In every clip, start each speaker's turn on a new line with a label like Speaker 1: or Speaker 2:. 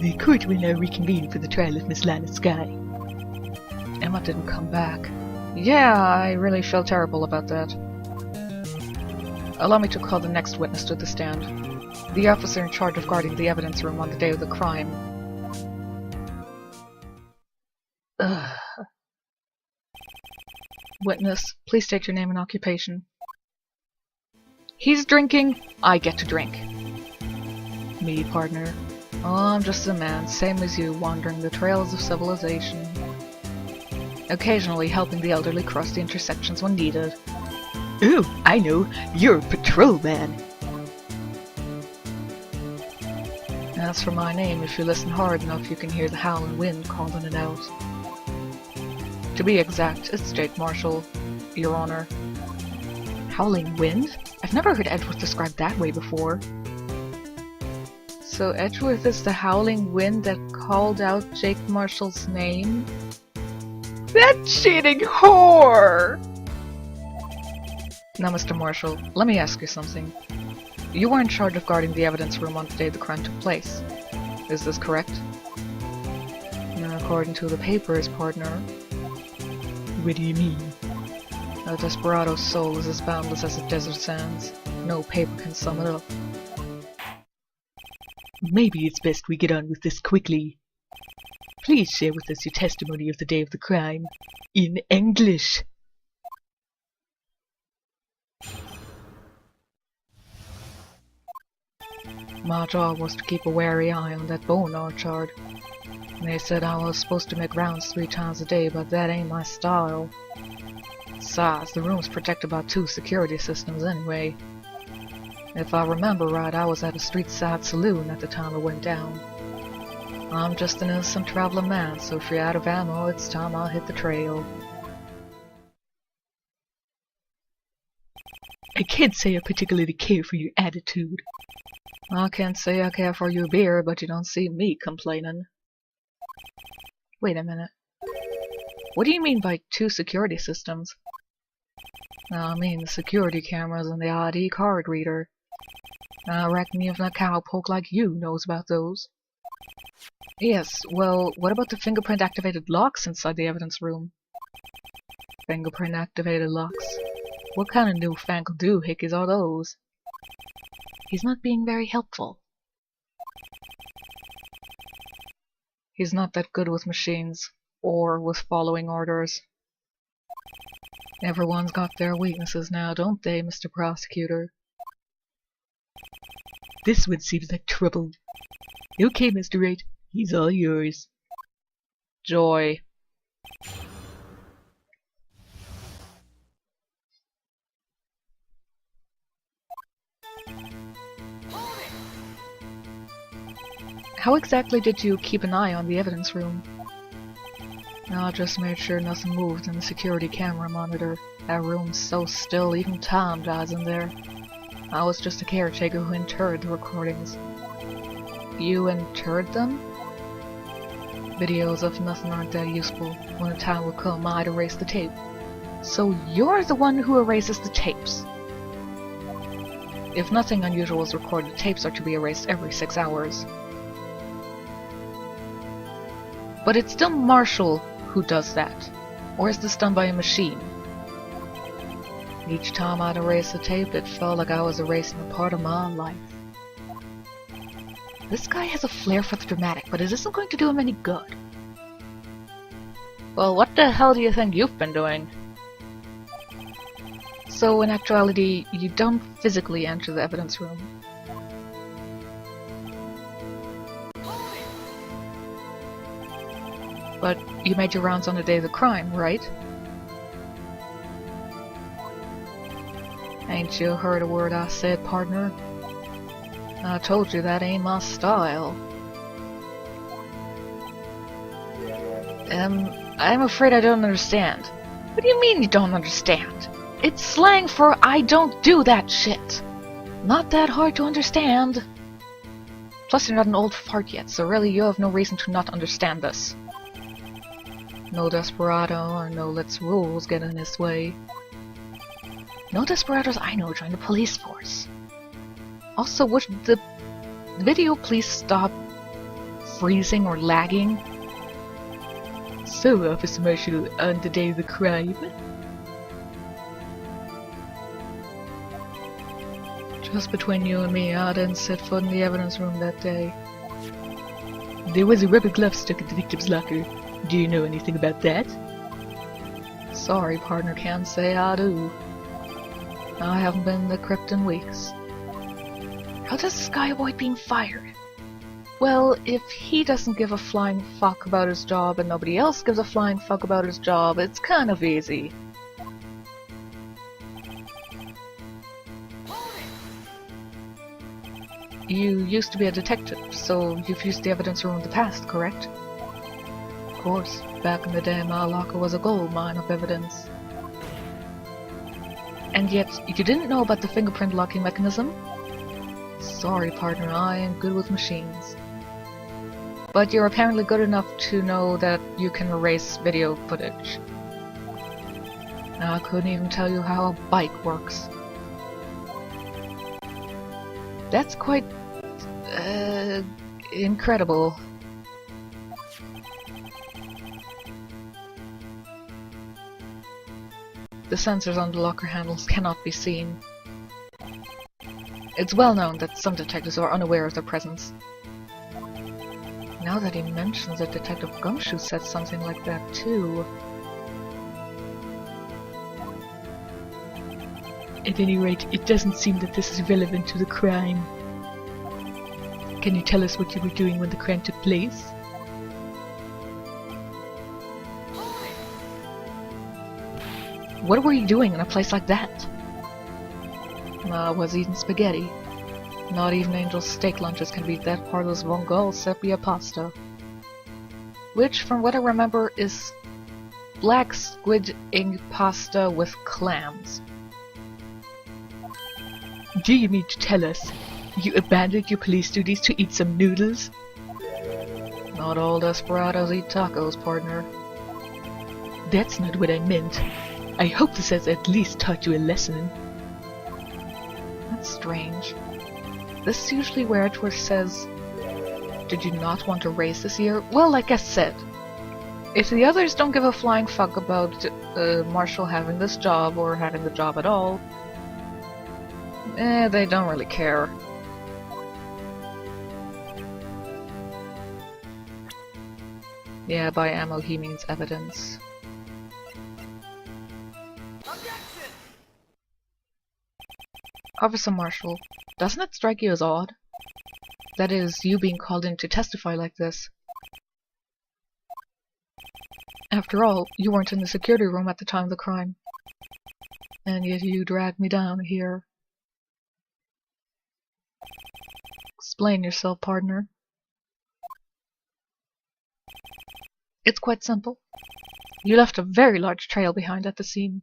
Speaker 1: The court will now reconvene for the trial of Miss Lana Skye.
Speaker 2: Emma didn't come back. Yeah, I really feel terrible about that. Allow me to call the next witness to the stand. The officer in charge of guarding the evidence room on the day of the crime. Ugh. Witness, please state your name and occupation. He's drinking, I get to drink. Me, partner. Oh, I'm just a man, same as you, wandering the trails of civilization. Occasionally helping the elderly cross the intersections when needed.
Speaker 1: Oh, I know. You're a patrolman.
Speaker 2: As for my name, if you listen hard enough, you can hear the howling wind calling it out. To be exact, it's Jake Marshall, Your Honor.
Speaker 1: Howling wind? I've never heard Edgeworth described that way before.
Speaker 2: So Edgeworth is the howling wind that called out Jake Marshall's name? That cheating whore! Now, Mr. Marshall, let me ask you something. You were in charge of guarding the evidence room on the day the crime took place. Is this correct? According to the papers, partner.
Speaker 1: What do you mean?
Speaker 2: A desperado's soul is as boundless as the desert sands. No paper can sum it up.
Speaker 1: Maybe it's best we get on with this quickly. Please share with us your testimony of the day of the crime. In English.
Speaker 2: My job was to keep a wary eye on that bone orchard. They said I was supposed to make rounds 3 times a day, but that ain't my style. Besides, the room's protected by 2 security systems anyway. If I remember right, I was at a street-side saloon at the time it went down. I'm just an innocent traveling man, so if you're out of ammo, it's time I hit the trail.
Speaker 1: I can't say I particularly care for your attitude.
Speaker 2: I can't say I care for your beer, but you don't see me complaining. Wait a minute. What do you mean by 2 security systems? I mean the security cameras and the ID card reader. I reckon even a cowpoke like you knows about those. Yes, well, what about the fingerprint-activated locks inside the evidence room? Fingerprint-activated locks? What kind of newfangled doohickeys are those?
Speaker 1: He's not being very helpful.
Speaker 2: He's not that good with machines, or with following orders. Everyone's got their weaknesses now, don't they, Mr. Prosecutor?
Speaker 1: This one seems like trouble. Okay, Mr. Wright, he's all yours.
Speaker 2: Joy. How exactly did you keep an eye on the evidence room? I just made sure nothing moved in the security camera monitor. That room's so still, even time dies in there. I was just a caretaker who interred the recordings. You interred them? Videos of nothing aren't that useful. When the time will come, I'd erase the tape. So you're the one who erases the tapes? If nothing unusual is recorded, tapes are to be erased every 6 hours. But it's still Marshall who does that. Or is this done by a machine? Each time I'd erase a tape, it felt like I was erasing a part of my life.
Speaker 1: This guy has a flair for the dramatic, but it isn't going to do him any good.
Speaker 2: Well, what the hell do you think you've been doing? So, in actuality, you don't physically enter the evidence room. But you made your rounds on the day of the crime, right? Ain't you heard a word I said, partner? I told you that ain't my style. I'm afraid I don't understand. What do you mean you don't understand? It's slang for I don't do that shit. Not that hard to understand. Plus you're not an old fart yet, so really you have no reason to not understand this. No desperado or no let's rules get in his way. No desperados I know join the police force. Also, would the video please stop freezing or lagging.
Speaker 1: So, Officer Marshall, on the day of the crime?
Speaker 2: Just between you and me, I didn't set foot in the evidence room that day.
Speaker 1: There was a rubber glove stuck in the victim's locker. Do you know anything about that?
Speaker 2: Sorry, partner, can't say I do. I haven't been in the crypt in weeks. How does this guy avoid being fired? Well, if he doesn't give a flying fuck about his job and nobody else gives a flying fuck about his job, it's kind of easy. You used to be a detective, so you've used the evidence room in the past, correct? Of course, back in the day my locker was a gold mine of evidence. And yet, you didn't know about the fingerprint locking mechanism? Sorry, partner, I ain't good with machines. But you're apparently good enough to know that you can erase video footage. I couldn't even tell you how a bike works. That's quite... incredible. The sensors on the locker handles cannot be seen. It's well known that some detectives are unaware of their presence. Now that he mentions it, Detective Gumshoe said something like that too.
Speaker 1: At any rate, it doesn't seem that this is relevant to the crime. Can you tell us what you were doing when the crime took place?
Speaker 2: What were you doing in a place like that? I was eating spaghetti. Not even Angel's steak lunches can beat that heartless Mongol sepia pasta. Which, from what I remember, is black squid ink pasta with clams.
Speaker 1: Do you mean to tell us you abandoned your police duties to eat some noodles?
Speaker 2: Not all desperados eat tacos, partner.
Speaker 1: That's not what I meant. I hope this has at least taught you a lesson.
Speaker 2: That's strange. This is usually where it says, did you not want to raise this year? Well, like I said, if the others don't give a flying fuck about Marshall having this job or having the job at all, they don't really care. Yeah, by ammo he means evidence. Officer Marshall, doesn't it strike you as odd? That is, you being called in to testify like this. After all, you weren't in the security room at the time of the crime. And yet you dragged me down here. Explain yourself, partner. It's quite simple. You left a very large trail behind at the scene.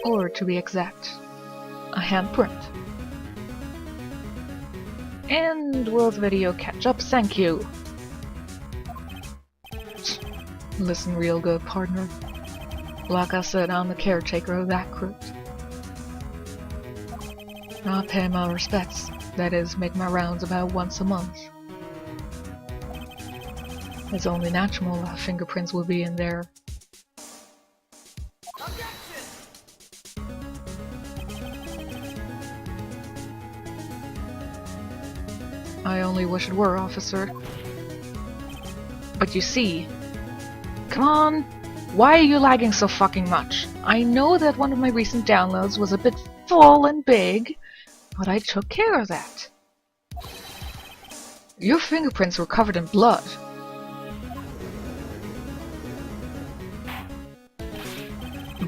Speaker 2: Or, to be exact, a handprint. And will the video catch up? Thank you. Listen real good, partner. Like I said, I'm the caretaker of that crypt. I pay my respects, that is, make my rounds about once a month. It's only natural that fingerprints will be in there. I only wish it were, officer. But you see... Come on! Why are you lagging so fucking much? I know that one of my recent downloads was a bit full and big, but I took care of that. Your fingerprints were covered in blood.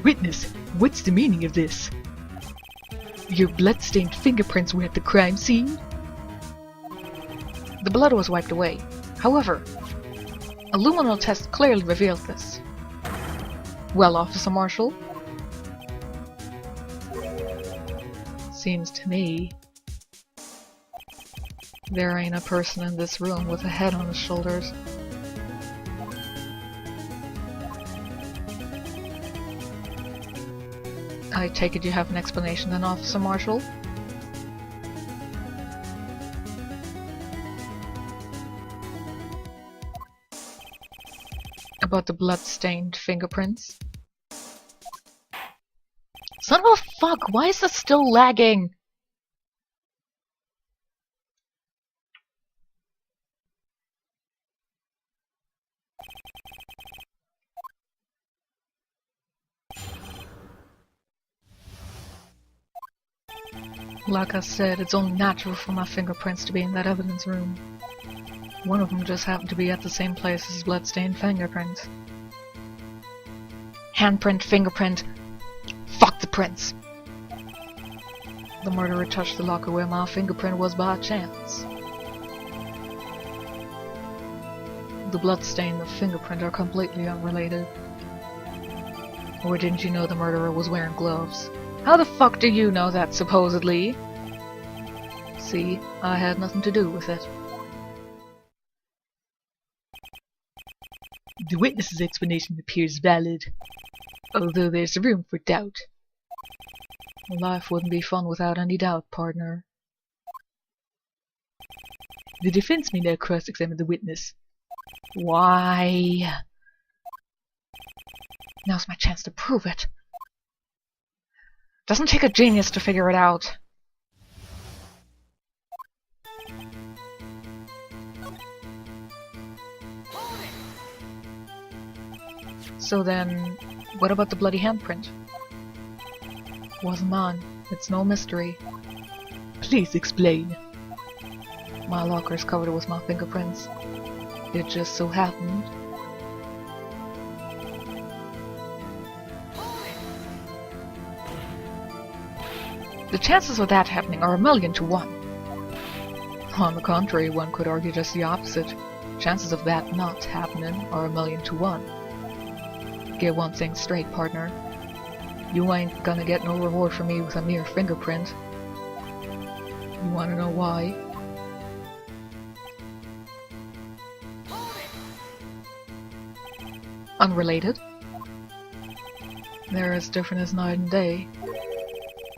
Speaker 1: Witness, what's the meaning of this? Your blood-stained fingerprints were at the crime scene?
Speaker 2: The blood was wiped away. However, a luminal test clearly revealed this. Well, Officer Marshall? Seems to me there ain't a person in this room with a head on his shoulders. I take it you have an explanation then, Officer Marshall? about the blood-stained fingerprints? Son of a fuck, why is this still lagging? Like I said, it's only natural for my fingerprints to be in that evidence room. One of them just happened to be at the same place as blood-stained fingerprints. Handprint, fingerprint. Fuck the prints! The murderer touched the locker where my fingerprint was by chance. The bloodstain and the fingerprint are completely unrelated. Or didn't you know the murderer was wearing gloves? How the fuck do you know that, supposedly? See, I had nothing to do with it.
Speaker 1: The witness's explanation appears valid, although there's room for doubt.
Speaker 2: Life wouldn't be fun without any doubt, partner.
Speaker 1: The defense may now cross-examine the witness.
Speaker 2: Why? Now's my chance to prove it. Doesn't take a genius to figure it out. So then, what about the bloody handprint? Wasn't mine. It's no mystery.
Speaker 1: Please explain.
Speaker 2: My locker's covered with my fingerprints. It just so happened. The chances of that happening are 1,000,000 to 1. On the contrary, one could argue just the opposite. Chances of that not happening are 1,000,000 to 1. Get one thing straight, partner. You ain't gonna get no reward from me with a mere fingerprint. You wanna know why? Unrelated. They're as different as night and day.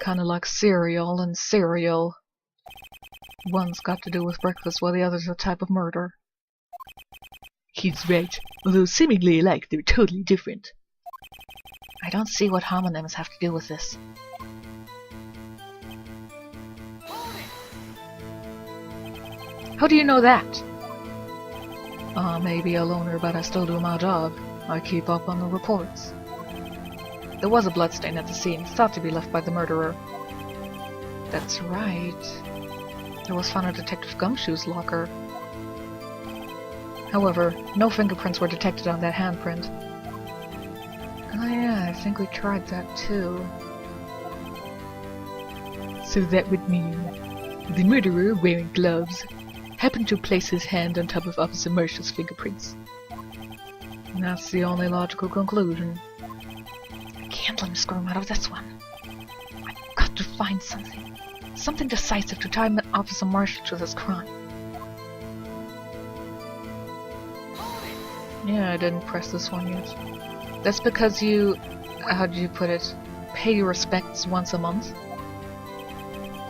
Speaker 2: Kinda like cereal and cereal. One's got to do with breakfast while the other's a type of murder.
Speaker 1: He's right. Although seemingly alike, they're totally different.
Speaker 2: I don't see what homonyms have to do with this. How do you know that? I may be a loner, but I still do my job. I keep up on the reports. There was a bloodstain at the scene, thought to be left by the murderer. That's right. There was found in Detective Gumshoe's locker. However, no fingerprints were detected on that handprint. Oh yeah, I think we tried that too.
Speaker 1: So that would mean the murderer, wearing gloves, happened to place his hand on top of Officer Marshall's fingerprints.
Speaker 2: And that's the only logical conclusion. I can't let him squirm out of this one. I've got to find something. Something decisive to tie Officer Marshall to this crime. Yeah, I didn't press this one yet. That's because you, how do you put it, pay your respects once a month?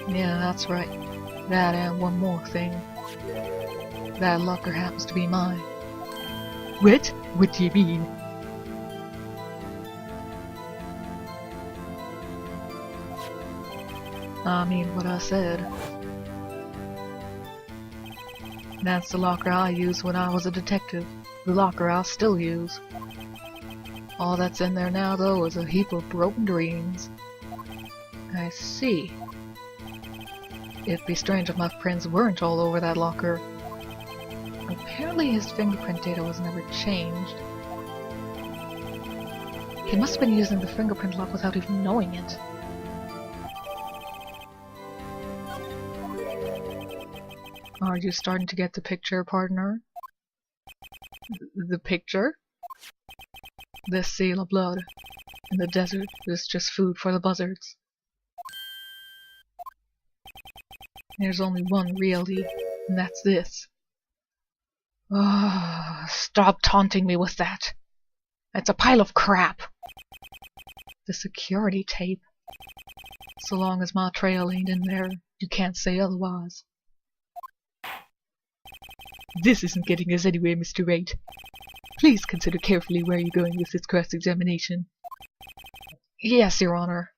Speaker 2: Yeah, that's right. That and one more thing. That locker happens to be mine.
Speaker 1: What? What do you mean?
Speaker 2: I mean what I said. That's the locker I used when I was a detective. The locker I'll still use. All that's in there now, though, is a heap of broken dreams. I see. It'd be strange if my prints weren't all over that locker. Apparently his fingerprint data was never changed. He must have been using the fingerprint lock without even knowing it. Are you starting to get the picture, partner? The picture? This seal of blood in the desert is just food for the buzzards. There's only one reality, and that's this. Oh, stop taunting me with that. It's a pile of crap. The security tape. So long as my trail ain't in there, you can't say otherwise.
Speaker 1: This isn't getting us anywhere, Mr. Wright. Please consider carefully where you're going with this cross-examination.
Speaker 2: Yes, Your Honor.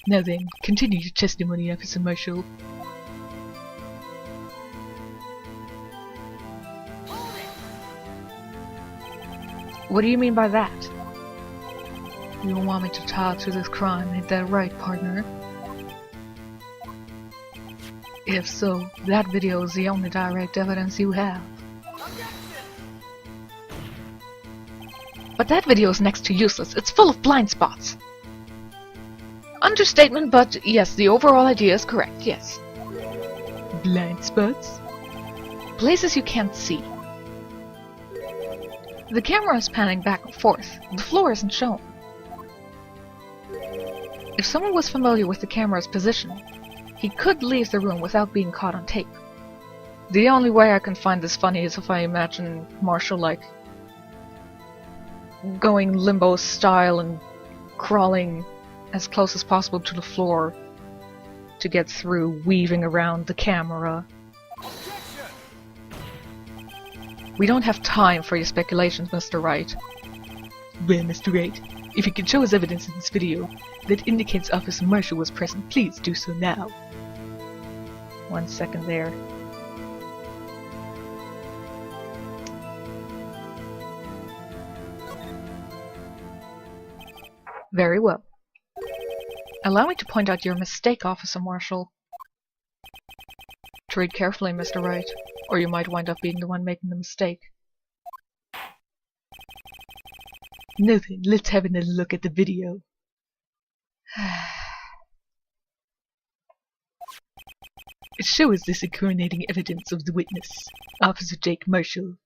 Speaker 1: Now then, continue your testimony, Officer Marshall.
Speaker 2: What do you mean by that? You don't want me to talk through this crime, ain't that right, partner? If so, that video is the only direct evidence you have. But that video is next to useless. It's full of blind spots. Understatement, but yes, the overall idea is correct, yes.
Speaker 1: Blind spots?
Speaker 2: Places you can't see. The camera is panning back and forth. The floor isn't shown. If someone was familiar with the camera's position, he could leave the room without being caught on tape. The only way I can find this funny is if I imagine Marshall, like, going limbo style and crawling as close as possible to the floor to get through, weaving around the camera. We don't have time for your speculations, Mr. Wright.
Speaker 1: Well, Mr. Wright, if you can show us evidence in this video that indicates Officer Marshall was present, please do so now.
Speaker 2: 1 second there. Very well. Allow me to point out your mistake, Officer Marshall. Tread carefully, Mr. Wright, or you might wind up being the one making the mistake.
Speaker 1: Now then, let's have another look at the video. Show us this incriminating evidence of the witness, Officer Jake Marshall.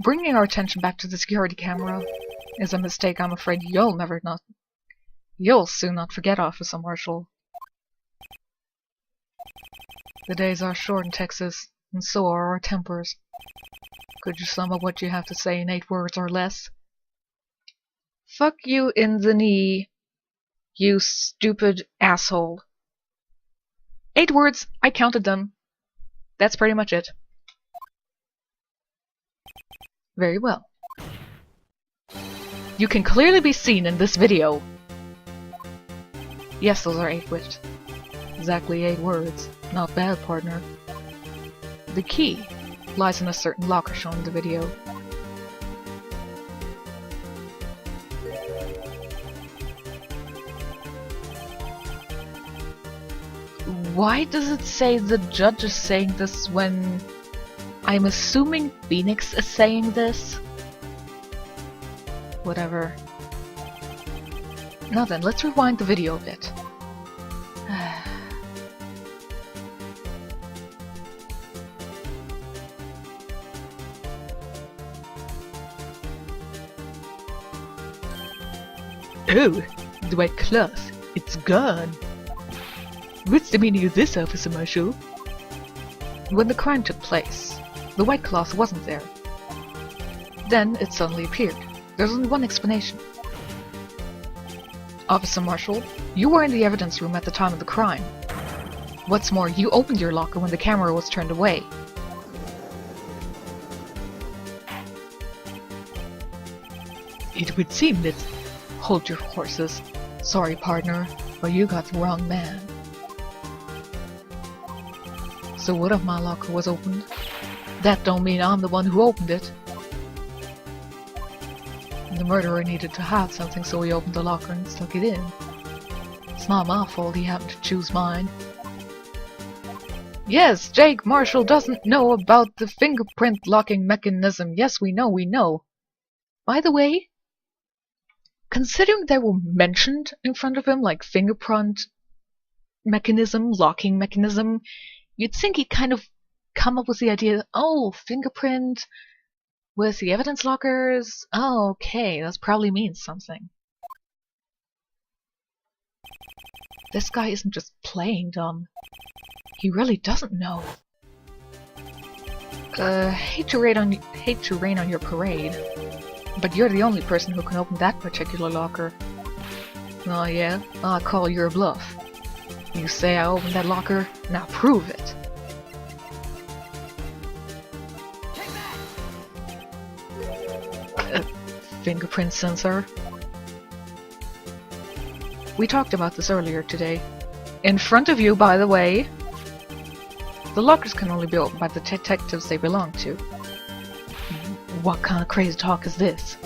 Speaker 2: Bringing our attention back to the security camera is a mistake I'm afraid you'll soon not forget, Officer Marshall. The days are short in Texas, and so are our tempers. Could you sum up what you have to say in 8 words or less? Fuck you in the knee, you stupid asshole. 8 words, I counted them. That's pretty much it. Very well. You can clearly be seen in this video. Yes, those are 8 words. Exactly 8 words. Not bad, partner. The key lies in a certain locker shown in the video. Why does it say the judge is saying this when I'm assuming Phoenix is saying this? Whatever. Now then, let's rewind the video a bit.
Speaker 1: Oh, the white cloth. It's gone. What's the meaning of this, Officer Marshall?
Speaker 2: When the crime took place, the white cloth wasn't there. Then it suddenly appeared. There's only one explanation. Officer Marshall, you were in the evidence room at the time of the crime. What's more, you opened your locker when the camera was turned away.
Speaker 1: It would seem that...
Speaker 2: Hold your horses. Sorry, partner, but you got the wrong man. So what if my locker was opened? That don't mean I'm the one who opened it. The murderer needed to hide something, so he opened the locker and stuck it in. It's not my fault he happened to choose mine. Yes, Jake Marshall doesn't know about the fingerprint locking mechanism. Yes, we know, we know. By the way, considering they were mentioned in front of him, like fingerprint mechanism, locking mechanism, you'd think he'd kind of come up with the idea, oh, fingerprint with the evidence lockers, oh, okay, that probably means something. This guy isn't just playing dumb. He really doesn't know. Hate to rain on your parade, but you're the only person who can open that particular locker. Oh yeah? I'll call your bluff. You say I opened that locker? Now prove it. Fingerprint sensor. We talked about this earlier today. In front of you, by the way. The lockers can only be opened by the detectives they belong to. What kind of crazy talk is this?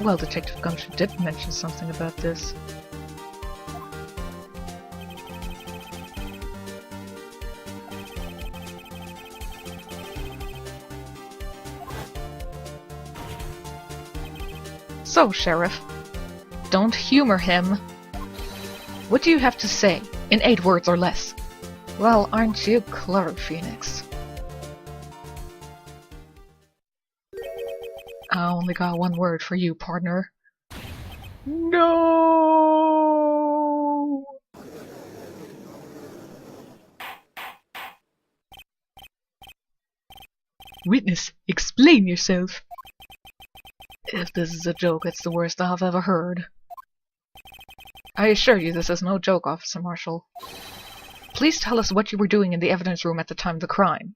Speaker 2: Well, Detective Gumshoe did mention something about this. So, Sheriff, don't humor him. What do you have to say, in 8 words or less? Well, aren't you clever, Phoenix? I only got 1 word for you, partner. No!
Speaker 1: Witness, explain yourself.
Speaker 2: If this is a joke, it's the worst I've ever heard. I assure you this is no joke, Officer Marshall. Please tell us what you were doing in the evidence room at the time of the crime.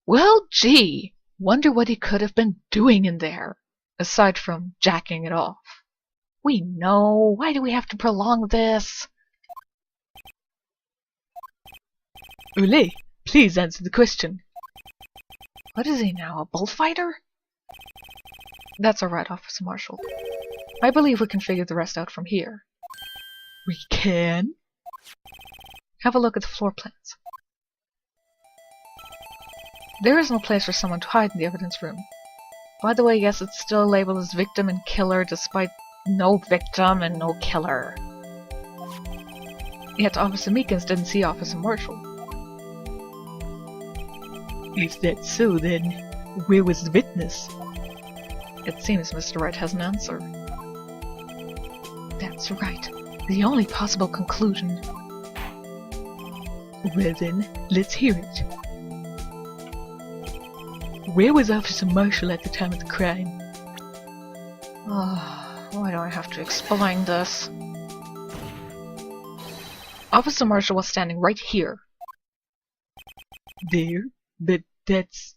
Speaker 2: Well, gee! Wonder what he could have been doing in there, aside from jacking it off. We know. Why do we have to prolong this?
Speaker 1: Ole, please answer the question.
Speaker 2: What is he now, a bullfighter? That's alright, Officer Marshall. I believe we can figure the rest out from here.
Speaker 1: We can?
Speaker 2: Have a look at the floor plans. There is no place for someone to hide in the evidence room. By the way, yes, it's still labeled as victim and killer despite no victim and no killer. Yet Officer Meekins didn't see Officer Marshall.
Speaker 1: If that's so, then where was the witness?
Speaker 2: It seems Mr. Wright has an answer. That's right. The only possible conclusion.
Speaker 1: Well then, let's hear it. Where was Officer Marshall at the time of the crime?
Speaker 2: Why do I have to explain this? Officer Marshall was standing right here.
Speaker 1: There? But that's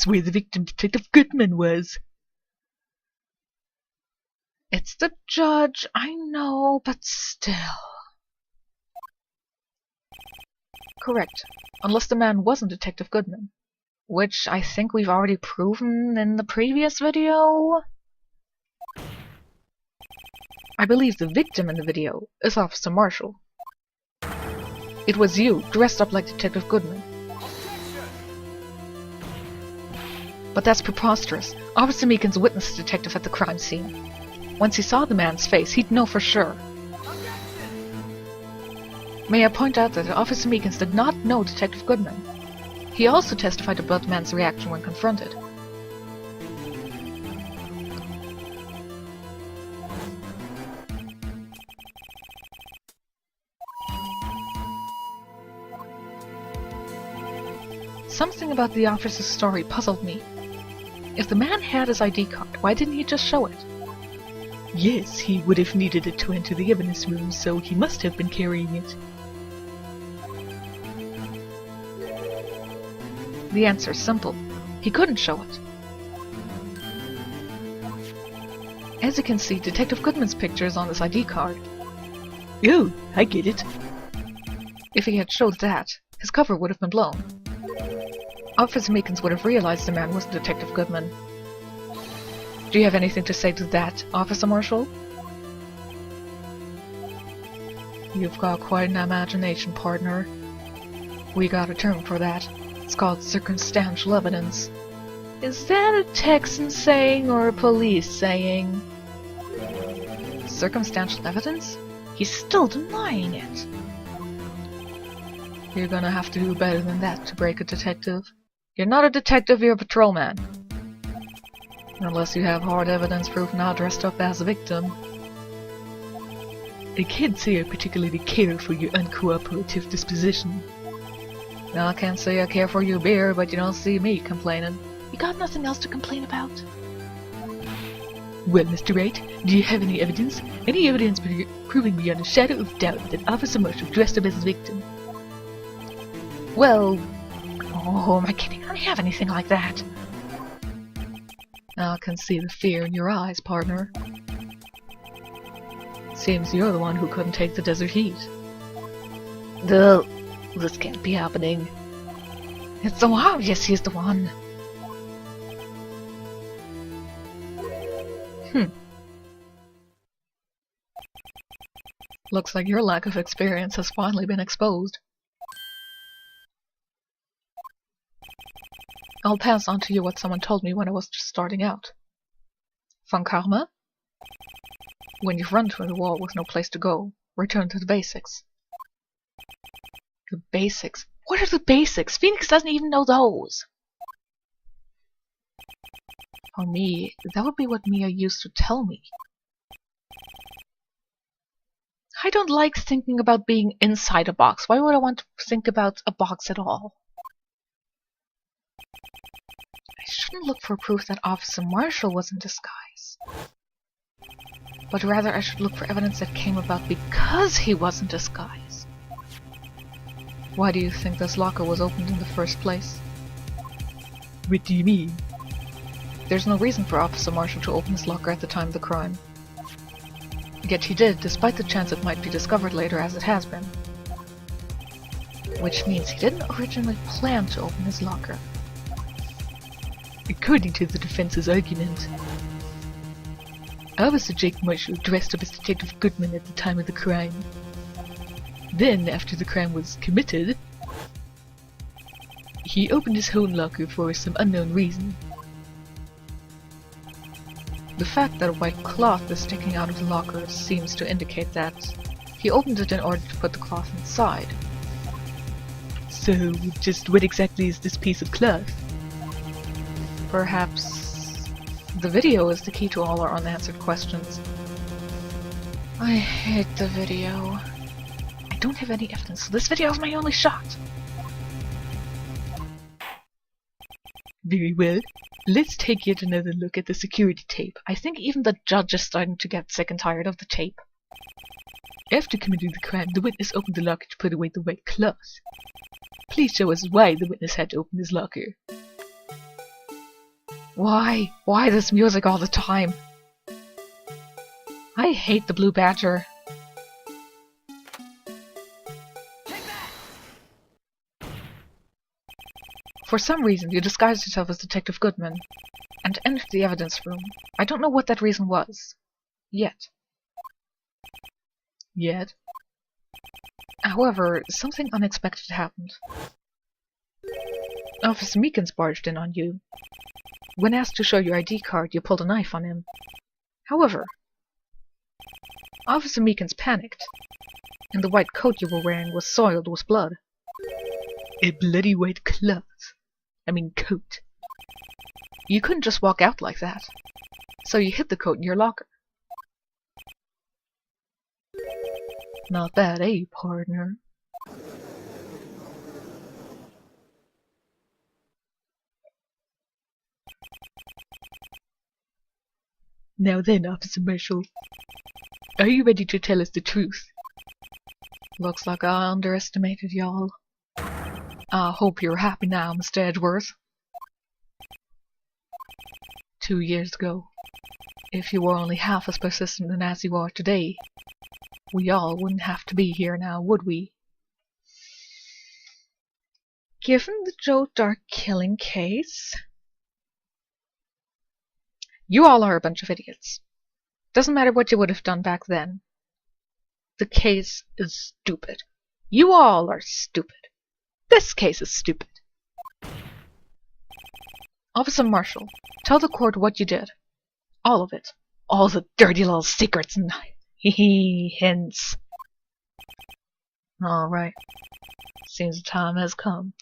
Speaker 1: where the victim, Detective Goodman, was.
Speaker 2: It's the judge, I know, but still. Correct. Unless the man wasn't Detective Goodman. Which I think we've already proven in the previous video. I believe the victim in the video is Officer Marshall. It was you, dressed up like Detective Goodman. But that's preposterous. Officer Meekins witnessed the detective at the crime scene. Once he saw the man's face, he'd know for sure. May I point out that Officer Meekins did not know Detective Goodman. He also testified about the man's reaction when confronted. Something about the officer's story puzzled me. If the man had his ID card, why didn't he just show it?
Speaker 1: Yes, he would have needed it to enter the evidence room, so he must have been carrying it.
Speaker 2: The answer is simple. He couldn't show it. As you can see, Detective Goodman's picture is on this ID card.
Speaker 1: Oh, I get it.
Speaker 2: If he had showed that, his cover would have been blown. Officer Meekins would have realized the man wasn't Detective Goodman. Do you have anything to say to that, Officer Marshall? You've got quite an imagination, partner. We got a term for that. It's called circumstantial evidence. Is that a Texan saying or a police saying? Circumstantial evidence? He's still denying it. You're gonna have to do better than that to break a detective. You're not a detective, you're a patrolman. Unless you have hard evidence proof not dressed up as a victim.
Speaker 1: I can't say I particularly care for your uncooperative disposition.
Speaker 2: Now I can't say I care for your beer, but you don't see me complaining.
Speaker 1: You got nothing else to complain about? Well, Mr. Wright, do you have any evidence? Any evidence proving beyond a shadow of doubt that Officer Marshall dressed up as his victim?
Speaker 2: Well... Oh, am I kidding? I don't have anything like that. I can see the fear in your eyes, partner. Seems you're the one who couldn't take the desert heat.
Speaker 1: This can't be happening.
Speaker 2: It's so obvious he's the one. Looks like your lack of experience has finally been exposed. I'll pass on to you what someone told me when I was just starting out. Von Karma? When you've run to a wall with no place to go, return to the basics.
Speaker 1: The basics? What are the basics? Phoenix doesn't even know those!
Speaker 2: For me, that would be what Mia used to tell me.
Speaker 1: I don't like thinking about being inside a box. Why would I want to think about a box at all?
Speaker 2: I shouldn't look for proof that Officer Marshall was in disguise. But rather I should look for evidence that came about because he was in disguise. Why do you think this locker was opened in the first place?
Speaker 1: What do you mean?
Speaker 2: There's no reason for Officer Marshall to open his locker at the time of the crime. Yet he did, despite the chance it might be discovered later as it has been. Which means he didn't originally plan to open his locker.
Speaker 1: According to the defense's argument, Officer Jake Marshall dressed up as Detective Goodman at the time of the crime. Then, after the crime was committed, he opened his own locker for some unknown reason.
Speaker 2: The fact that a white cloth is sticking out of the locker seems to indicate that he opened it in order to put the cloth inside.
Speaker 1: So, just what exactly is this piece of cloth?
Speaker 2: Perhaps the video is the key to all our unanswered questions. I hate the video. I don't have any evidence, so this video is my only shot.
Speaker 1: Very well. Let's take yet another look at the security tape.
Speaker 2: I think even the judge is starting to get sick and tired of the tape.
Speaker 1: After committing the crime, the witness opened the locker to put away the white cloth. Please show us why the witness had to open his locker.
Speaker 2: Why? Why this music all the time? I hate the Blue Badger. For some reason, you disguised yourself as Detective Goodman and entered the evidence room. I don't know what that reason was. Yet. However, something unexpected happened. Officer Meekins barged in on you. When asked to show your ID card, you pulled a knife on him. However, Officer Meekins panicked, and the white coat you were wearing was soiled with blood.
Speaker 1: A bloody white cloth. Coat.
Speaker 2: You couldn't just walk out like that, so you hid the coat in your locker.
Speaker 1: Not bad, eh, partner? Now then, Officer Marshall, are you ready to tell us the truth?
Speaker 2: Looks like I underestimated y'all. I hope you're happy now, Mr. Edgeworth. 2 years ago, if you were only half as persistent as you are today, we all wouldn't have to be here now, would we? Given the Joe Dark killing case, you all are a bunch of idiots. Doesn't matter what you would have done back then. The case is stupid. You all are stupid. This case is stupid. Officer Marshall, tell the court what you did. All of it. All the dirty little secrets and hints. Alright. Seems the time has come.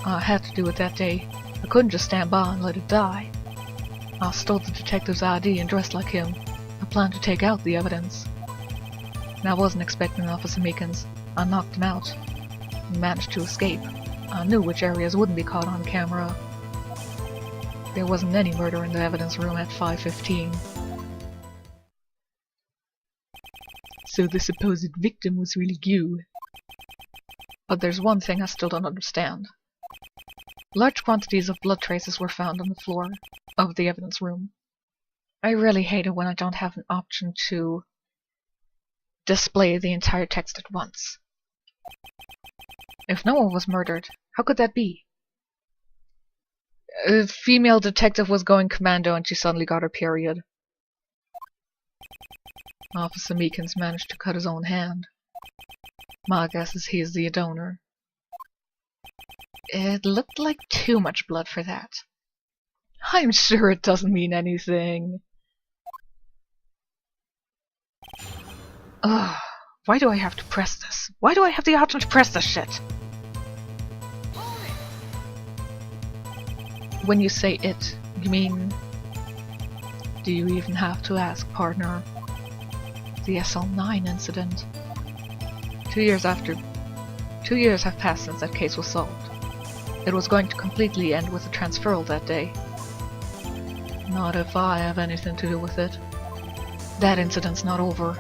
Speaker 2: I had to do it that day. I couldn't just stand by and let it die. I stole the detective's ID and dressed like him. I planned to take out the evidence. I wasn't expecting Officer Meekins. I knocked him out. He managed to escape. I knew which areas wouldn't be caught on camera. There wasn't any murder in the evidence room at 5:15.
Speaker 1: So the supposed victim was really you.
Speaker 2: But there's one thing I still don't understand. Large quantities of blood traces were found on the floor of the evidence room. I really hate it when I don't have an option to display the entire text at once. If no one was murdered, how could that be? A female detective was going commando and she suddenly got her period. Officer Meekins managed to cut his own hand. My guess is he's the donor. It looked like too much blood for that. I'm sure it doesn't mean anything. Ugh, why do I have to press this? Why do I have the option to press this shit? When you say it, you mean... Do you even have to ask, partner? The SL9 incident. 2 years have passed since that case was solved. It was going to completely end with a transferal that day. Not if I have anything to do with it. That incident's not over.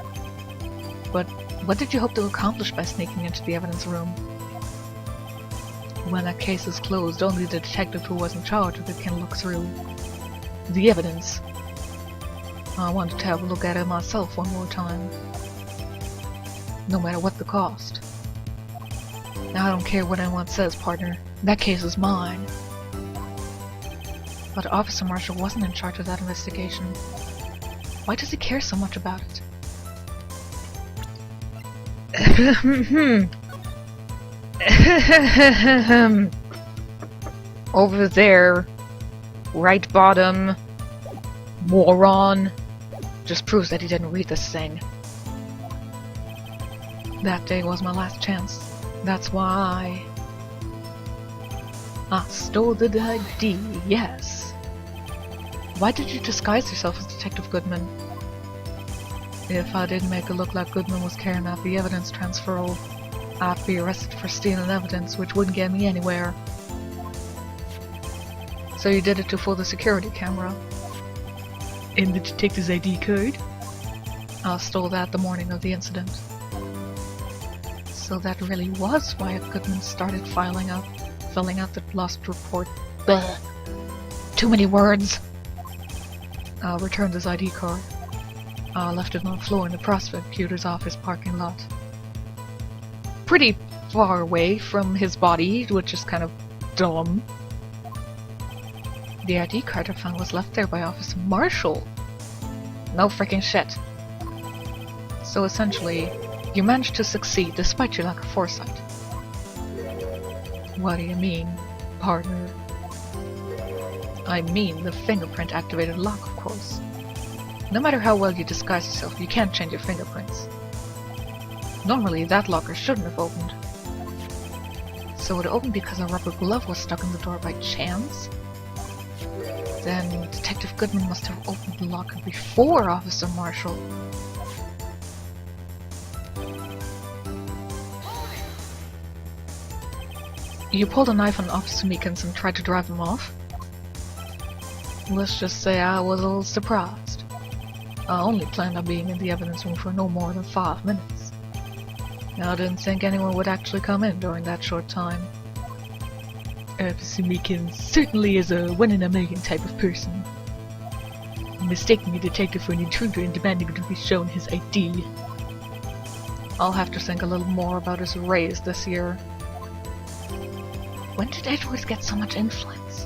Speaker 2: But what did you hope to accomplish by sneaking into the evidence room? When that case is closed, only the detective who was in charge of it can look through the evidence. I wanted to have a look at it myself one more time. No matter what the cost. Now I don't care what anyone says, partner. That case is mine. But Officer Marshall wasn't in charge of that investigation. Why does he care so much about it? Over there, right bottom, moron, just proves that he didn't read this thing. That day was my last chance. That's why I stole the ID, yes. Why did you disguise yourself as Detective Goodman? If I didn't make it look like Goodman was carrying out the evidence transferal, I'd be arrested for stealing evidence, which wouldn't get me anywhere. So you did it to fool the security camera.
Speaker 1: And the detective's ID card?
Speaker 2: I stole that the morning of the incident. So that really was why Goodman started filling out the lost report. Blech. Too many words! I returned his ID card. I left it on the floor in the prosecutor's office parking lot. Pretty far away from his body, which is kind of dumb. The ID card I found was left there by Officer Marshall. No freaking shit. So essentially, you managed to succeed despite your lack of foresight. What do you mean, partner? I mean the fingerprint-activated lock, of course. No matter how well you disguise yourself, you can't change your fingerprints. Normally, that locker shouldn't have opened. So it opened because a rubber glove was stuck in the door by chance? Then Detective Goodman must have opened the locker before Officer Marshall. You pulled a knife on Officer Meekins and tried to drive him off? Let's just say I was a little surprised. I only planned on being in the evidence room for no more than 5 minutes. I didn't think anyone would actually come in during that short time.
Speaker 1: Officer Meekins certainly is a 1 in a million type of person. Mistaking a detective for an intruder and demanding to be shown his ID.
Speaker 2: I'll have to think a little more about his raise this year. When did Edwards get so much influence?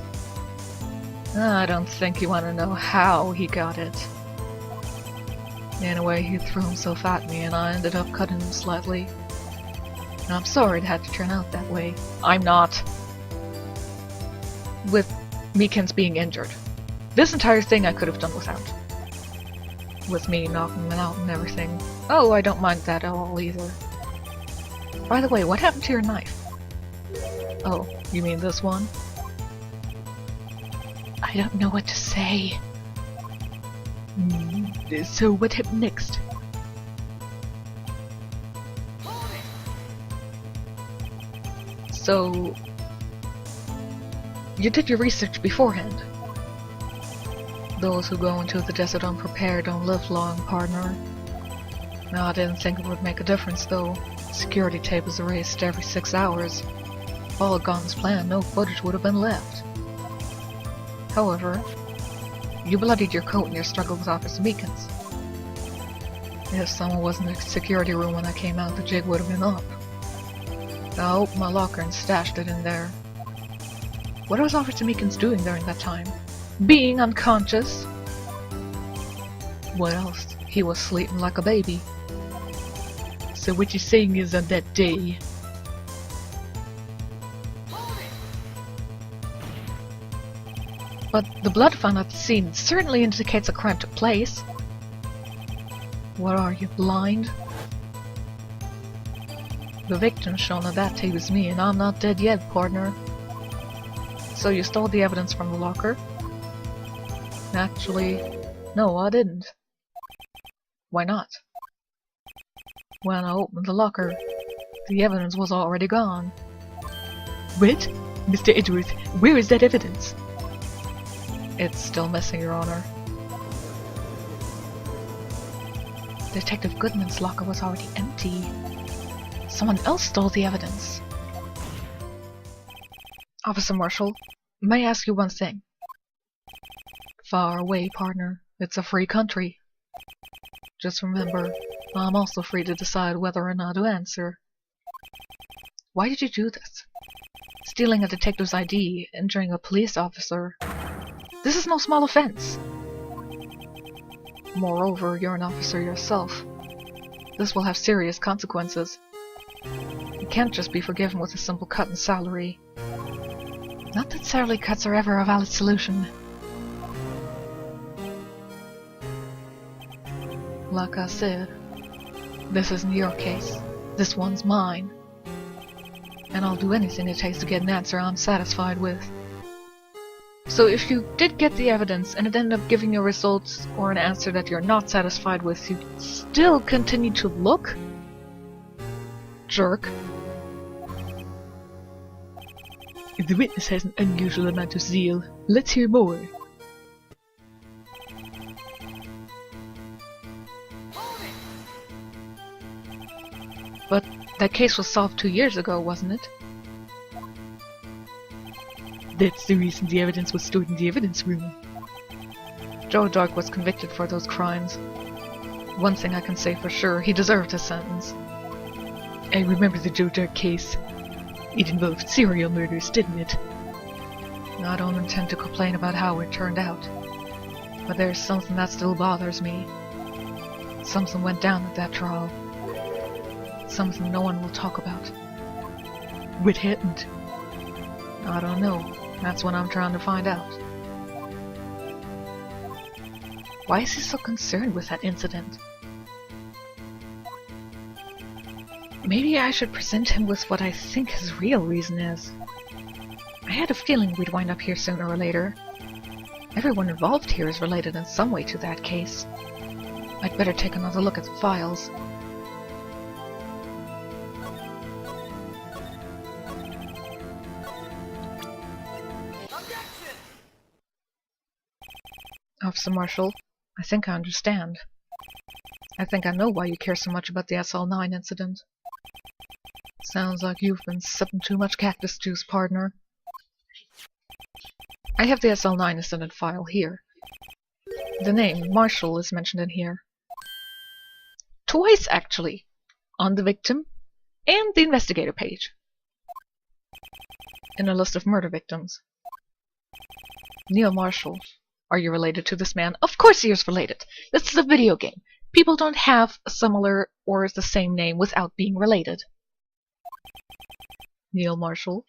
Speaker 2: I don't think you want to know how he got it. Anyway, he threw himself at me and I ended up cutting him slightly. And I'm sorry it had to turn out that way. I'm not. With Meekins being injured. This entire thing I could have done without. With me knocking him out and everything. Oh, I don't mind that at all either. By the way, what happened to your knife? Oh, you mean this one?
Speaker 1: I don't know what to say. So what happened next? So, you did your research beforehand. Those who go into the desert unprepared don't live long, partner. No, I didn't think it would make a difference, though. Security tape is erased every 6 hours. If all had gone as planned, no footage would have been left. However, you bloodied your coat in your struggle with Officer Meekins. If someone was in the security room when I came out, the jig would have been up. I opened my locker and stashed it in there. What was Officer Meekins doing during that time? Being unconscious? What else? He was sleeping like a baby. So what you're saying is on that day... But the blood found at the scene certainly indicates a crime took place. What are you, blind? The victim shown on that tape is me, and I'm not dead yet, partner. So you stole the evidence from the locker? Actually, no, I didn't. Why not? When I opened the locker, the evidence was already gone. What? Mr. Edgeworth, where is that evidence? It's still missing, Your Honor. Detective Goodman's locker was already empty. Someone else stole the evidence. Officer Marshall, may I ask you one thing? Far away, partner. It's a free country. Just remember, I'm also free to decide whether or not to answer. Why did you do this? Stealing a detective's ID, injuring a police officer. This is no small offense. Moreover, you're an officer yourself. This will have serious consequences. You can't just be forgiven with a simple cut in salary. Not that salary cuts are ever a valid solution. Like I said, this isn't your case. This one's mine. And I'll do anything it takes to get an answer I'm satisfied with. So if you did get the evidence and it ended up giving you results or an answer that you're not satisfied with, you still continue to look? Jerk. The witness has an unusual amount of zeal. Let's hear more. But that case was solved 2 years ago, wasn't it? That's the reason the evidence was stored in the evidence room. Joe Dark was convicted for those crimes. One thing I can say for sure, he deserved his sentence. I remember the Joe Dark case. It involved serial murders, didn't it? I don't intend to complain about how it turned out. But there's something that still bothers me. Something went down at that trial. Something no one will talk about. What happened? I don't know. That's what I'm trying to find out. Why is he so concerned with that incident? Maybe I should present him with what I think his real reason is. I had a feeling we'd wind up here sooner or later. Everyone involved here is related in some way to that case. I'd better take another look at the files. Officer Marshall, I think I understand. I think I know why you care so much about the SL9 incident. Sounds like you've been sipping too much cactus juice, partner. I have the SL9 incident file here. The name Marshall is mentioned in here. Twice, actually. On the victim and the investigator page. In a list of murder victims. Neil Marshall. Are you related to this man? Of course he is related. This is a video game. People don't have a similar or the same name without being related. Neil Marshall.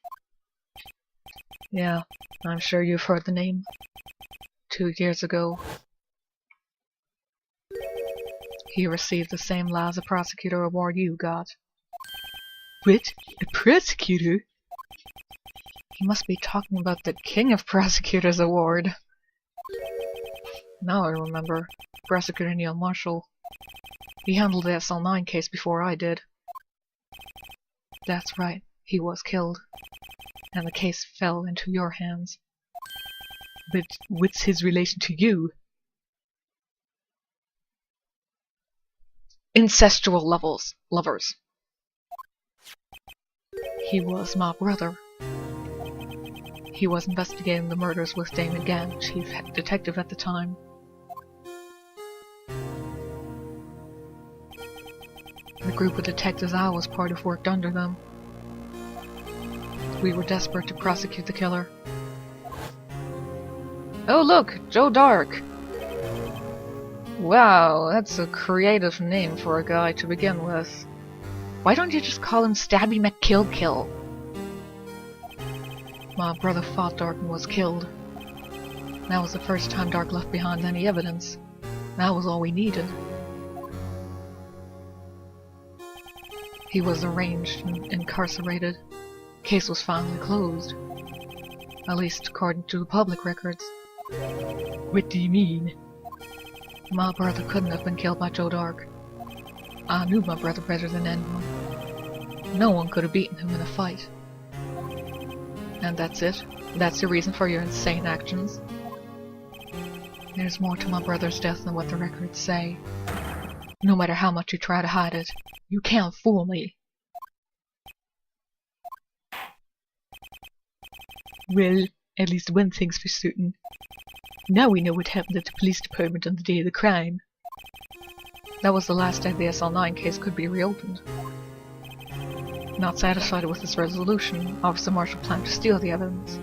Speaker 1: Yeah, I'm sure you've heard the name. 2 years ago, he received the same Liza Prosecutor Award you got. What? A prosecutor? He must be talking about the King of Prosecutors Award. Now I remember. Prosecutor Neil Marshall. He handled the SL9 case before I did. That's right. He was killed. and the case fell into your hands. But what's his relation to you?
Speaker 2: Incestual lovers.
Speaker 1: He was my brother. He was investigating the murders with Damon Gann, chief detective at the time. The group of detectives I was part of worked under them. We were desperate to prosecute the killer. Oh look, Joe Dark! Wow, that's a creative name for a guy to begin with. Why don't you just call him Stabby McKillkill? My brother fought Dark and was killed. That was the first time Dark left behind any evidence. That was all we needed. He was arraigned and incarcerated. Case was finally closed. At least according to the public records. What do you mean? My brother couldn't have been killed by Joe Dark. I knew my brother better than anyone. No one could have beaten him in a fight. And that's it? That's the reason for your insane actions? There's more to my brother's death than what the records say. No matter how much you try to hide it, you can't fool me. Well, at least one thing's for certain. Now we know what happened at the police department on the day of the crime. That was the last day the SL9 case could be reopened. Not satisfied with this resolution, Officer Marshall planned to steal the evidence.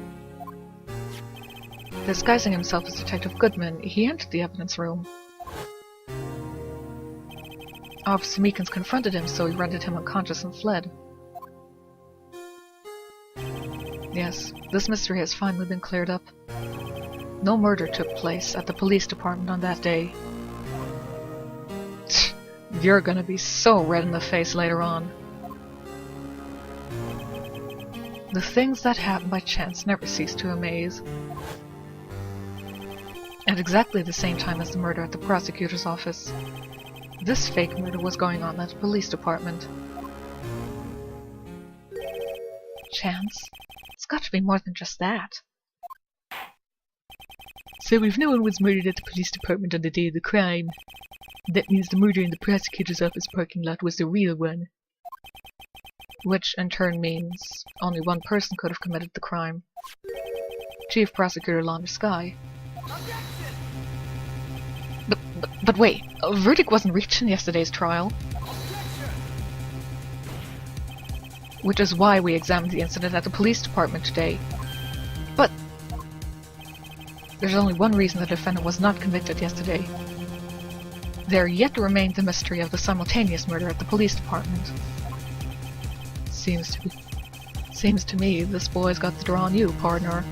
Speaker 1: Disguising himself as Detective Goodman, he entered the evidence room. Officer Meekins confronted him, so he rendered him unconscious and fled. Yes, this mystery has finally been cleared up. No murder took place at the police department on that day. You're gonna be so red in the face later on. The things that happen by chance never cease to amaze. At exactly the same time as the murder at the prosecutor's office, this fake murder was going on at the police department. Chance? It's got to be more than just that. So if no one was murdered at the police department on the day of the crime, that means the murder in the prosecutor's office parking lot was the real one. Which in turn means only one person could have committed the crime. Chief Prosecutor Launder Sky. But wait, a verdict wasn't reached in yesterday's trial. Which is why we examined the incident at the police department today. But there's only one reason the defendant was not convicted yesterday. There yet remained the mystery of the simultaneous murder at the police department. Seems to me this boy's got the draw on you, partner.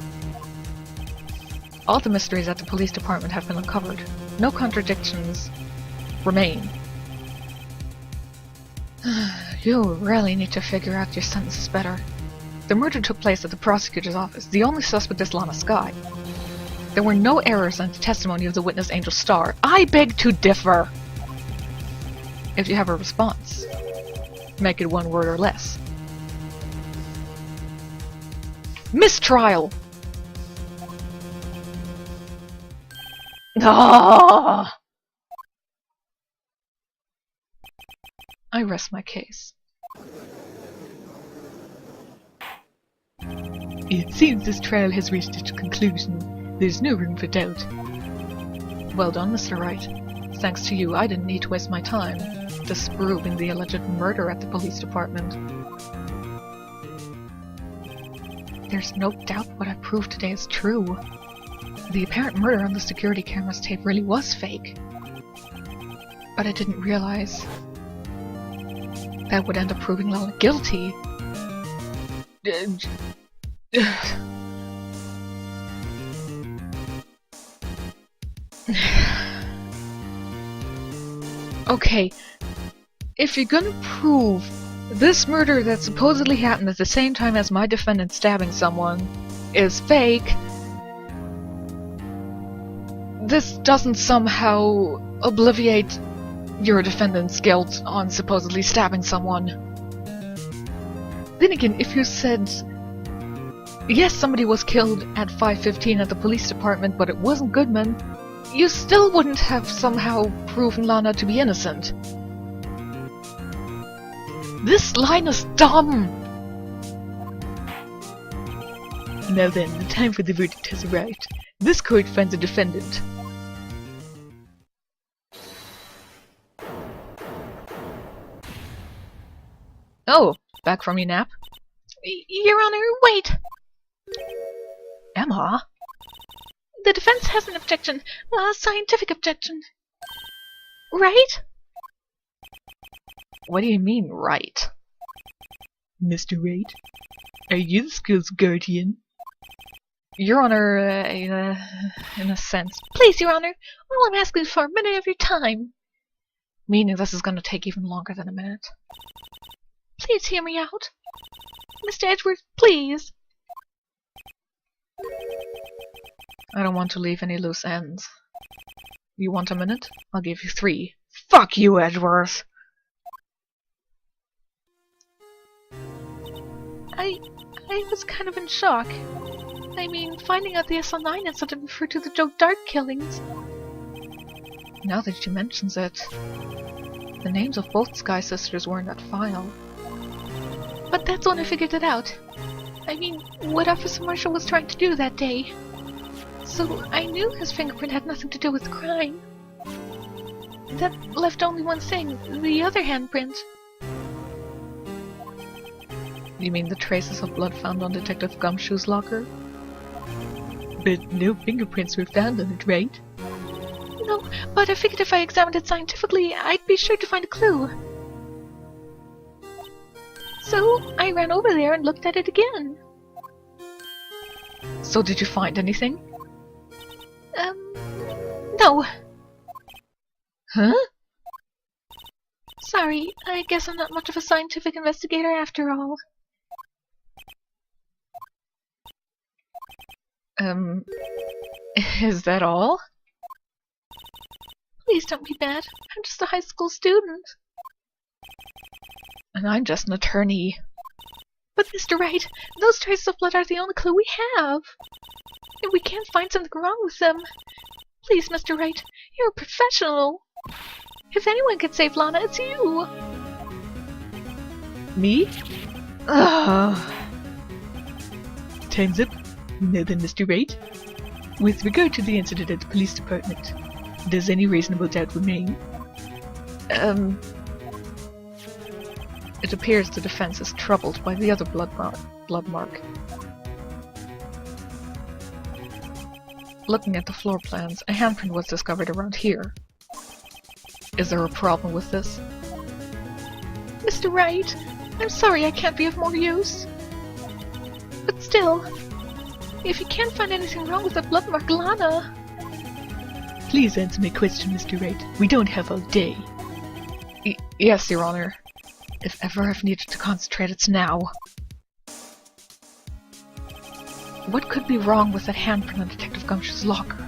Speaker 1: All the mysteries at the police department have been uncovered. No contradictions remain. You really need to figure out your sentences better. The murder took place at the prosecutor's office. The only suspect is Lana Sky. There were no errors in the testimony of the witness Angel Starr. I beg to differ! If you have a response, make it one word or less. Mistrial! Ah! I rest my case. It seems this trial has reached its conclusion. There's no room for doubt. Well done, Mr. Wright. Thanks to you, I didn't need to waste my time disproving the alleged murder at the police department. There's no doubt what I proved today is true. The apparent murder on the security camera's tape really was fake. But I didn't realize that would end up proving Lana guilty. Okay, if you're gonna prove this murder that supposedly happened at the same time as my defendant stabbing someone is fake, this doesn't somehow obviate your defendant's guilt on supposedly stabbing someone. Then again, if you said Yes, somebody was killed at 5:15 at the police department, but it wasn't Goodman. You still wouldn't have somehow proven Lana to be innocent. This line is dumb! Now then, the time for the verdict has arrived. This court finds a defendant. Oh, back from your nap?
Speaker 2: Your Honor, wait!
Speaker 1: Emma?
Speaker 2: The defense has an objection. A scientific objection. Right?
Speaker 1: What do you mean, right? Mr. Wright? Are you the school's guardian? Your Honor, in a sense.
Speaker 2: Please, Your Honor, all I'm asking is for a minute of your time.
Speaker 1: Meaning this is going to take even longer than a minute.
Speaker 2: Please hear me out. Mr. Edgeworth, please.
Speaker 1: I don't want to leave any loose ends. You want a minute? I'll give you 3. Fuck you, Edgeworth!
Speaker 2: I was kind of in shock. I mean, finding out the SL9 incident referred to the Joe Dark killings.
Speaker 1: Now that she mentions it, the names of both Sky Sisters were in that file.
Speaker 2: But that's when I figured it out. I mean, what Officer Marshall was trying to do that day. So I knew his fingerprint had nothing to do with the crime. That left only one thing, the other handprint.
Speaker 1: You mean the traces of blood found on Detective Gumshoe's locker? But no fingerprints were found on it, right?
Speaker 2: No, but I figured if I examined it scientifically, I'd be sure to find a clue. So I ran over there and looked at it again.
Speaker 1: So did you find anything?
Speaker 2: No.
Speaker 1: Huh?
Speaker 2: Sorry, I guess I'm not much of a scientific investigator after all.
Speaker 1: Is that all?
Speaker 2: Please don't be bad. I'm just a high school student.
Speaker 1: And I'm just an attorney.
Speaker 2: But Mr. Wright, those traces of blood are the only clue we have. If we can't find something wrong with them. Please, Mr. Wright, you're a professional. If anyone can save Lana, it's you.
Speaker 1: Me? Ugh. Time's up. Now then, Mr. Wright. With regard to the incident at the police department, does any reasonable doubt remain? It appears the defense is troubled by the other blood mark. Looking at the floor plans, a handprint was discovered around here. Is there a problem with this?
Speaker 2: Mr. Wright, I'm sorry I can't be of more use. But still, if you can't find anything wrong with the blood mark, Lana...
Speaker 1: Please answer my question, Mr. Wright. We don't have all day. Yes, Your Honor. If ever I've needed to concentrate, it's now. What could be wrong with that handprint on Detective Gumshoe's locker?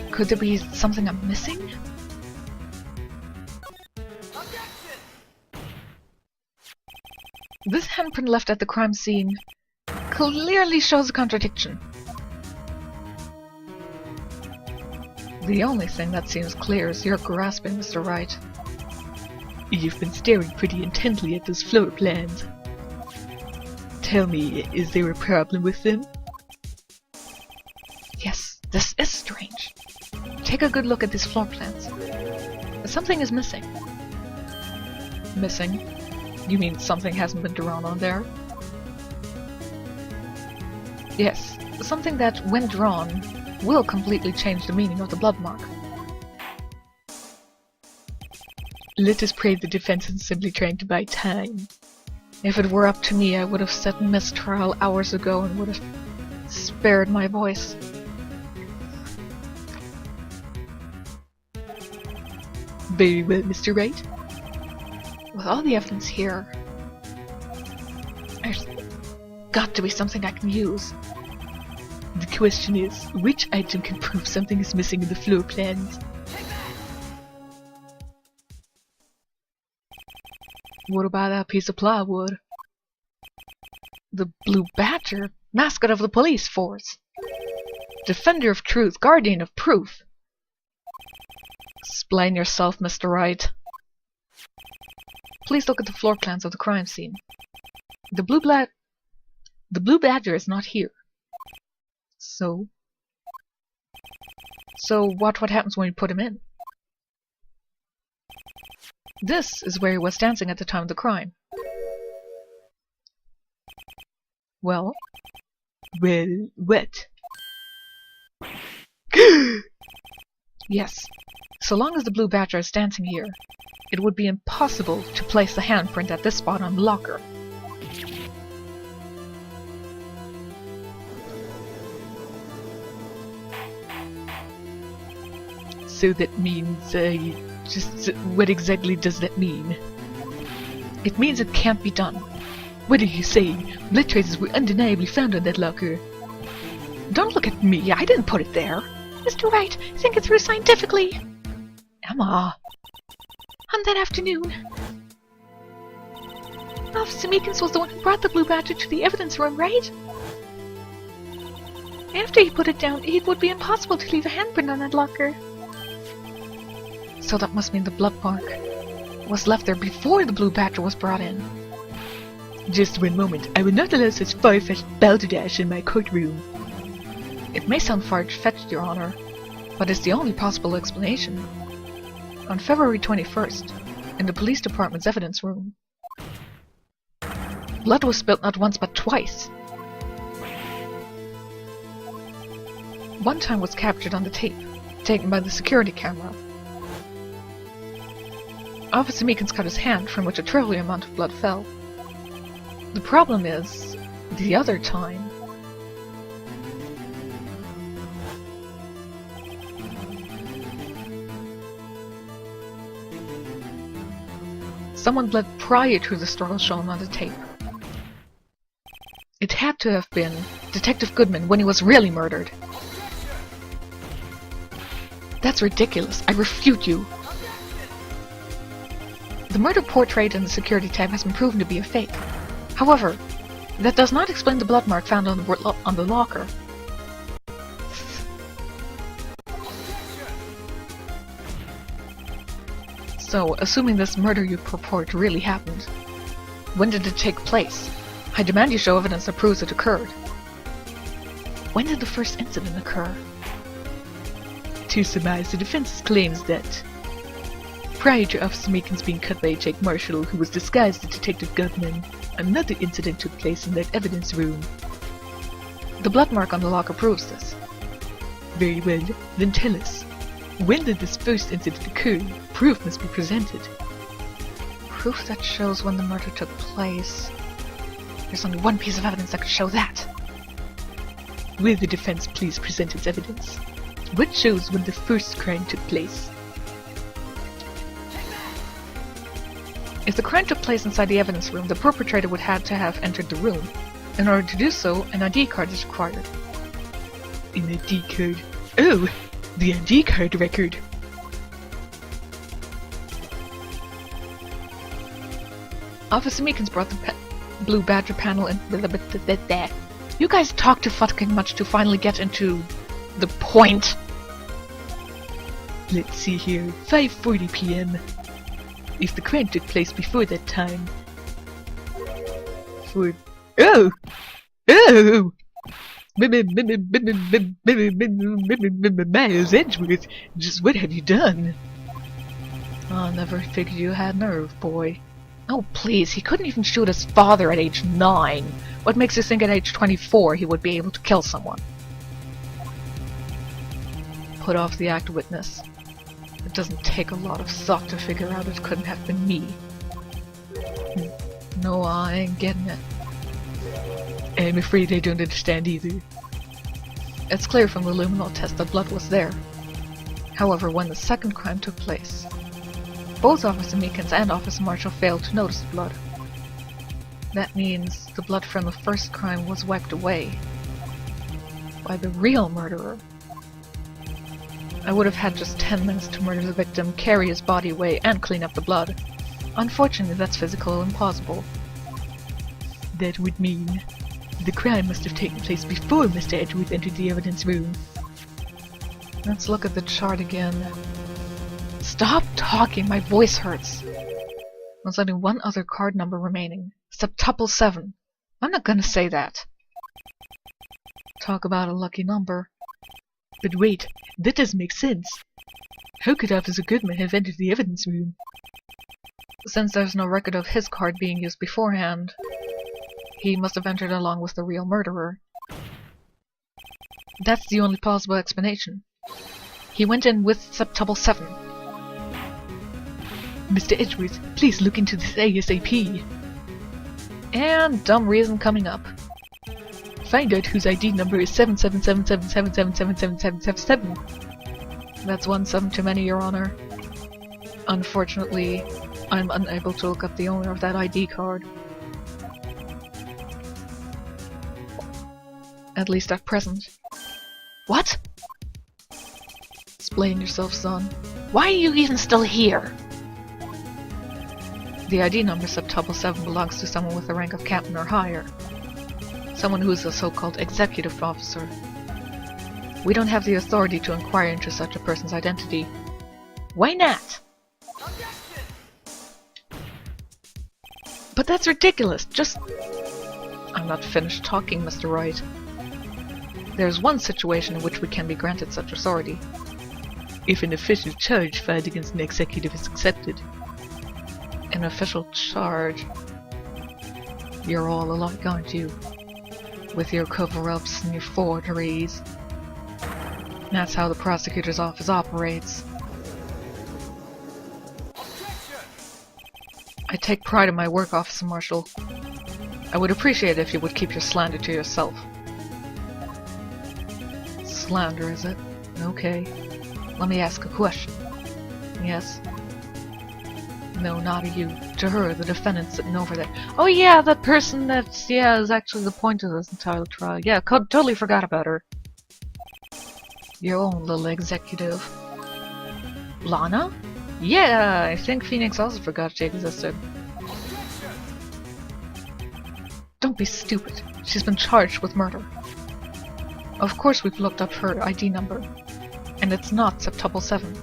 Speaker 1: Could there be something I'm missing?
Speaker 3: Objection!
Speaker 1: This handprint left at the crime scene clearly shows a contradiction. The only thing that seems clear is your grasping, Mr. Wright. You've been staring pretty intently at those floor plans. Tell me, is there a problem with them? Yes, this is strange. Take a good look at these floor plans. Something is missing. Missing? You mean something hasn't been drawn on there? Yes, something that, when drawn, will completely change the meaning of the blood mark. Let us pray the defense is simply trying to buy time. If it were up to me, I would have set mistrial hours ago and would have spared my voice. Very well, Mr. Wright. With all the evidence here, there's got to be something I can use. The question is, which item can prove something is missing in the floor plans? What about that piece of plywood? The Blue Badger, mascot of the police force. Defender of truth, guardian of proof. Explain yourself, Mr. Wright. Please look at the floor plans of the crime scene. The Blue Badger is not here. So what happens when we put him in? This is where he was dancing at the time of the crime. Well, what? Yes. So long as the Blue Badger is dancing here, it would be impossible to place the handprint at this spot on the locker. So that means, what exactly does that mean? It means it can't be done. What are you saying? Blood traces were undeniably found on that locker. Don't look at me, I didn't put it there. Mr. Wright, think it through scientifically. Emma. On that afternoon, Officer Meekins was the one who brought the Blue Badger to the evidence room, right? After he put it down, it would be impossible to leave a handprint on that locker. So that must mean the blood mark was left there before the Blue Badger was brought in. Just one moment, I will not allow such far-fetched balderdash in my courtroom. It may sound far-fetched, Your Honor, but it's the only possible explanation. On February 21st, in the police department's evidence room, blood was spilled not once but twice. One time was captured on the tape, taken by the security camera. Officer Meekins cut his hand, from which a trivial amount of blood fell. The problem is, the other time, someone bled prior to the struggle shown on the tape. It had to have been Detective Goodman when he was really murdered. That's ridiculous. I refute you. The murder portrait in the security tape has been proven to be a fake. However, that does not explain the blood mark found on the locker. So, assuming this murder you purport really happened, when did it take place? I demand you show evidence that proves it occurred. When did the first incident occur? To surmise, the defense claims that prior to Officer Meekins being cut by a Jake Marshall, who was disguised as Detective Goodman, another incident took place in that evidence room. The blood mark on the locker proves this. Very well, then tell us. When did this first incident occur? Proof must be presented. Proof that shows when the murder took place. There's only one piece of evidence that could show that. Will the defense please present its evidence? What shows when the first crime took place? If the crime took place inside the evidence room, the perpetrator would have to have entered the room. In order to do so, an ID card is required. An ID card? Oh! The ID card record! Officer Meekins brought the Blue Badger panel in. You guys talk too fucking much to finally get into the point. Let's see here. 5:40 p.m. If the crime took place before that time. Oh! Miles Edgeworth, just what have you done? I never figured you had nerve, boy. Oh please, he couldn't even shoot his father at age 9. What makes you think at age 24 he would be able to kill someone? Put off the act, witness. It doesn't take a lot of thought to figure out it couldn't have been me. No, I ain't getting it. I'm afraid I don't understand either. It's clear from the luminol test that blood was there. However, when the second crime took place, both Officer Meekins and Officer Marshall failed to notice the blood. That means the blood from the first crime was wiped away by the real murderer. I would have had just 10 minutes to murder the victim, carry his body away, and clean up the blood. Unfortunately, that's physically impossible. That would mean
Speaker 2: The crime must have taken place before Mr. Edgeworth entered the evidence room.
Speaker 1: Let's look at the chart again. Stop talking, my voice hurts. There's only one other card number remaining. Septuple 7. I'm not gonna say that. Talk about a lucky number.
Speaker 2: But wait, that doesn't make sense. How could Officer Goodman have entered the evidence room?
Speaker 1: Since there's no record of his card being used beforehand, he must have entered along with the real murderer. That's the only plausible explanation. He went in with Septuple 7.
Speaker 2: Mr. Edgeworth, please look into this ASAP.
Speaker 1: And dumb reason coming up.
Speaker 2: Find out whose ID number is 77777777777.
Speaker 1: That's 1 7 too many, Your Honor. Unfortunately, I'm unable to look up the owner of that ID card. At least at present. What? Explain yourself, son. Why are you even still here? The ID number Septuple 7 belongs to someone with the rank of captain or higher. Someone who is a so-called executive officer. We don't have the authority to inquire into such a person's identity. Why not? But that's ridiculous! Just... I'm not finished talking, Mr. Wright. There's one situation in which we can be granted such authority.
Speaker 2: If an official charge filed against an executive is accepted.
Speaker 1: An official charge? You're all alike, aren't you? With your cover-ups and your forgeries. That's how the prosecutor's office operates. I take pride in my work, Officer Marshal. I would appreciate it if you would keep your slander to yourself. Slander, is it? Okay. Let me ask a question. Yes? No, not to you. To her, the defendant sitting over there. Oh yeah, that person that's, yeah, is actually the point of this entire trial. Yeah, totally forgot about her. Your own little executive. Lana? Yeah, I think Phoenix also forgot she existed. Don't be stupid. She's been charged with murder. Of course we've looked up her ID number. And it's not Septuple 7.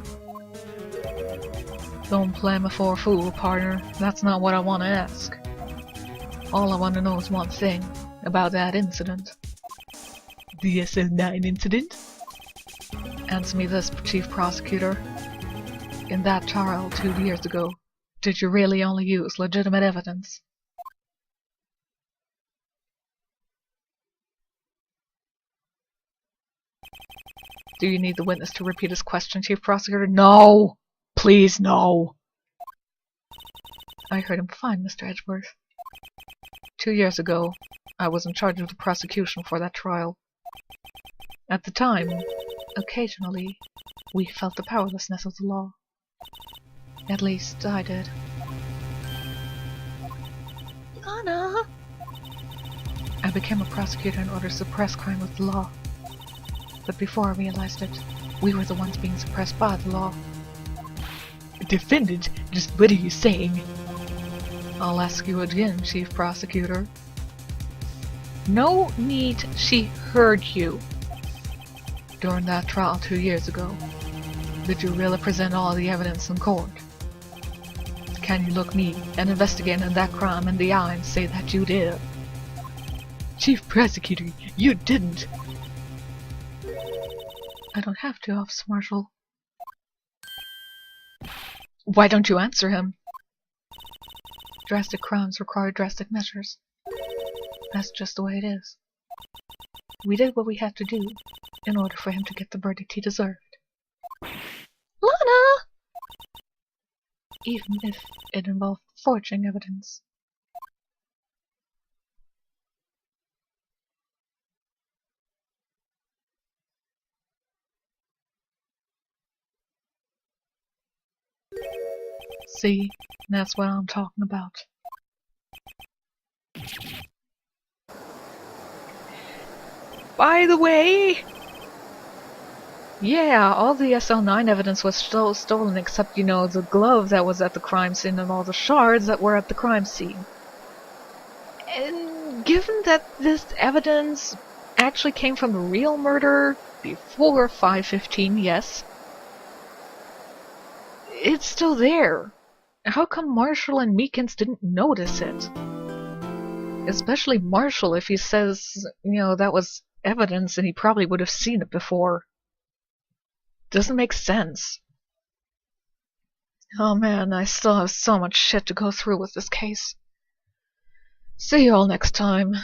Speaker 1: Don't play me for a fool, partner. That's not what I want to ask. All I want to know is one thing about that incident.
Speaker 2: The SL9 incident?
Speaker 1: Answer me this, Chief Prosecutor. In that trial 2 years ago, did you really only use legitimate evidence? Do you need the witness to repeat his question, Chief Prosecutor? No! Please, no! I heard him fine, Mr. Edgeworth. 2 years ago, I was in charge of the prosecution for that trial. At the time, occasionally, we felt the powerlessness of the law. At least, I did. Anna! I became a prosecutor in order to suppress crime with the law. But before I realized it, we were the ones being suppressed by the law.
Speaker 2: Defendant, just what are you saying?
Speaker 1: I'll ask you again, Chief Prosecutor. No need, she heard you. During that trial 2 years ago, did you really present all the evidence in court? Can you look me, an investigator in that crime, in the eye and say that you did?
Speaker 2: Chief Prosecutor, you didn't!
Speaker 1: I don't have to, Officer Marshal. Why don't you answer him? Drastic crimes require drastic measures. That's just the way it is. We did what we had to do in order for him to get the verdict he deserved. Lana! Even if it involved forging evidence. See, that's what I'm talking about. By the way... Yeah, all the SL9 evidence was stolen except, you know, the glove that was at the crime scene and all the shards that were at the crime scene. And given that this evidence actually came from a real murder before 515, yes, it's still there. How come Marshall and Meekins didn't notice it? Especially Marshall, if he says, that was evidence and he probably would have seen it before. Doesn't make sense. Oh man, I still have so much shit to go through with this case. See you all next time.